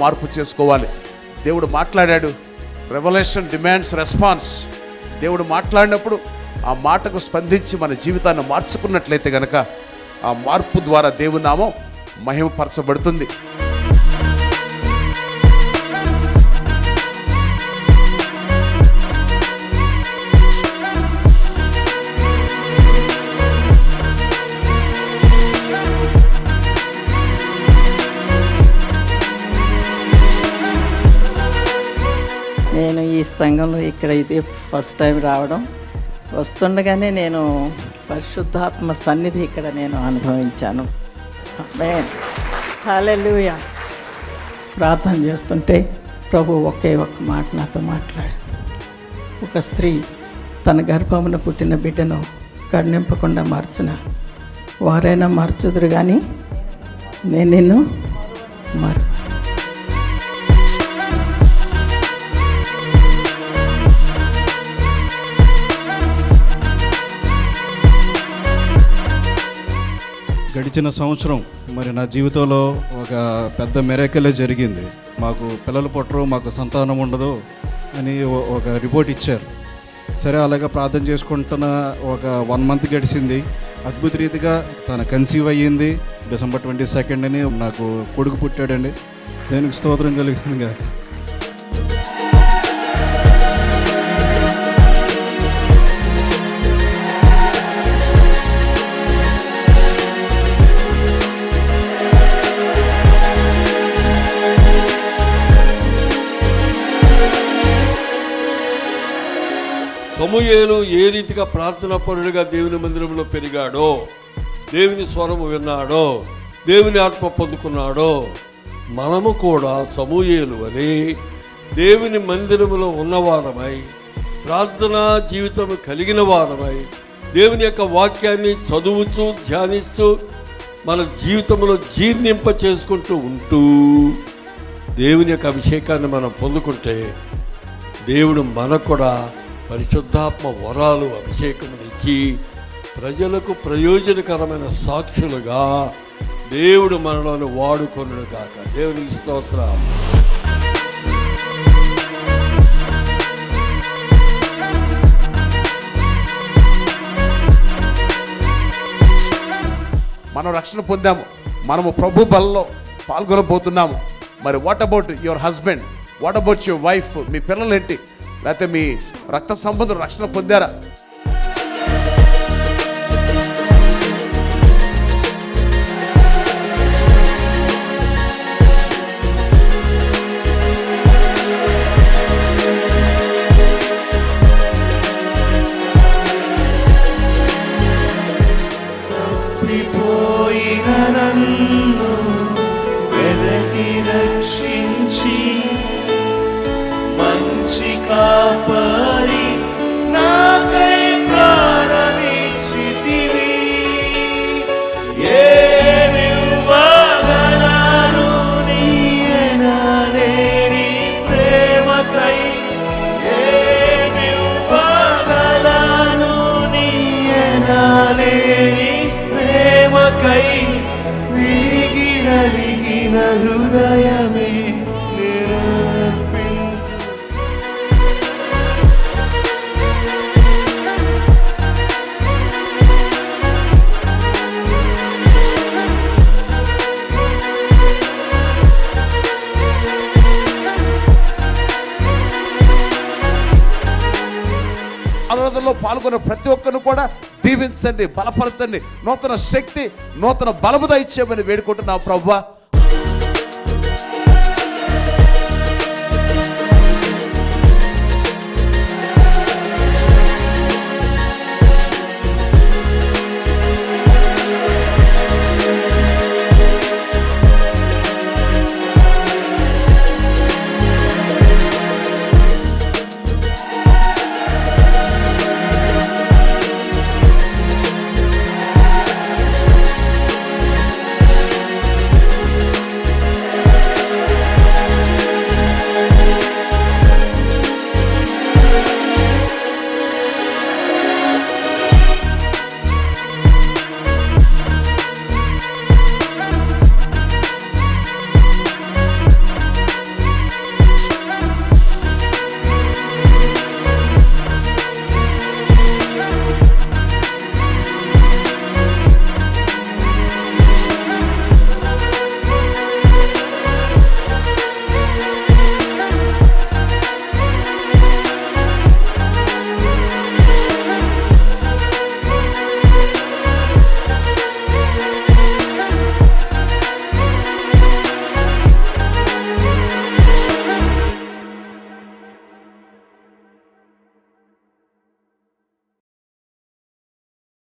మార్పు చేసుకోవాలి. దేవుడు మాట్లాడాడు, రెవల్యూషన్ డిమాండ్స్ రెస్పాన్స్. దేవుడు మాట్లాడినప్పుడు ఆ మాటకు స్పందించి మన జీవితాన్ని మార్చుకున్నట్లయితే గనక ఆ మార్పు ద్వారా దేవుని నామం మహిమపరచబడుతుంది. నేను ఈ సంఘంలో ఇక్కడ ఇది ఫస్ట్ టైం రావడం, వస్తుండగానే నేను పరిశుద్ధాత్మ సన్నిధి ఇక్కడ నేను అనుభవించాను. ఆమేన్, హల్లెలూయా. ప్రార్థన చేస్తుంటే ప్రభు ఒకే ఒక్క మాట నాతో మాట్లాడు. ఒక స్త్రీ తన గర్భమున పుట్టిన బిడ్డను కరుణింపకుండా మార్చిన వారైనా మార్చుదురు, కానీ నేను నిన్ను మారు. గడిచిన సంవత్సరం మరి నా జీవితంలో ఒక పెద్ద మిరాకిలే జరిగింది. మాకు పిల్లలు పుట్టరు, మాకు సంతానం ఉండదు అని ఒక రిపోర్ట్ ఇచ్చారు. సరే, అలాగే ప్రార్థన చేసుకుంటున్న ఒక 1 month గడిచింది. అద్భుత రీతిగా తన కన్సీవ్ అయ్యింది. December 22 నాకు కొడుకు పుట్టాడండి. దేనికి స్తోత్రం కలిగింది కాక. సమూయేలు ఏ రీతిగా ప్రార్థనా పరుడుగా దేవుని మందిరంలో పెరిగాడో, దేవుని స్వరము విన్నాడో, దేవుని ఆత్మ పొందుకున్నాడో, మనము కూడా సమూయేలు వలె దేవుని మందిరములో ఉన్నవారమై, ప్రార్థనా జీవితం కలిగిన వారమై, దేవుని యొక్క వాక్యాన్ని చదువుతూ ధ్యానిస్తూ మన జీవితంలో జీర్ణింప చేసుకుంటూ ఉంటూ దేవుని యొక్క అభిషేకాన్ని మనం పొందుకుంటే దేవుడు మనకు కూడా పరిశుద్ధాత్మ వరాలు అభిషేకమునిచ్చి ప్రజలకు ప్రయోజనకరమైన సాక్షులుగా దేవుడు మనలోని వాడుకొనును గాక. దేవునికి స్తోత్రం. మనం రక్షణ పొందాము, మనము ప్రభు బలలో పాల్గొనబోతున్నాము. మరి what about your husband, what about your wife? మీ పిల్లలు ఏంటి? లేకపోతే మీ రక్త సంబంధం రక్షణ పొందారా? కాపరి నాకై ప్రాణమిచ్చితివి, ఏమివ్వగలను నీయనలేని ప్రేమకై, ఏమివ్వగలను నీయనలేని ప్రేమకై, విరిగి నలిగిన హృదయమే పాల్గొన్న ప్రతి ఒక్కరిని కూడా దీవించండి, బలపరచండి, నూతన శక్తి, నూతన బలము దయచేయమని వేడుకుంటున్నాం ప్రభువా.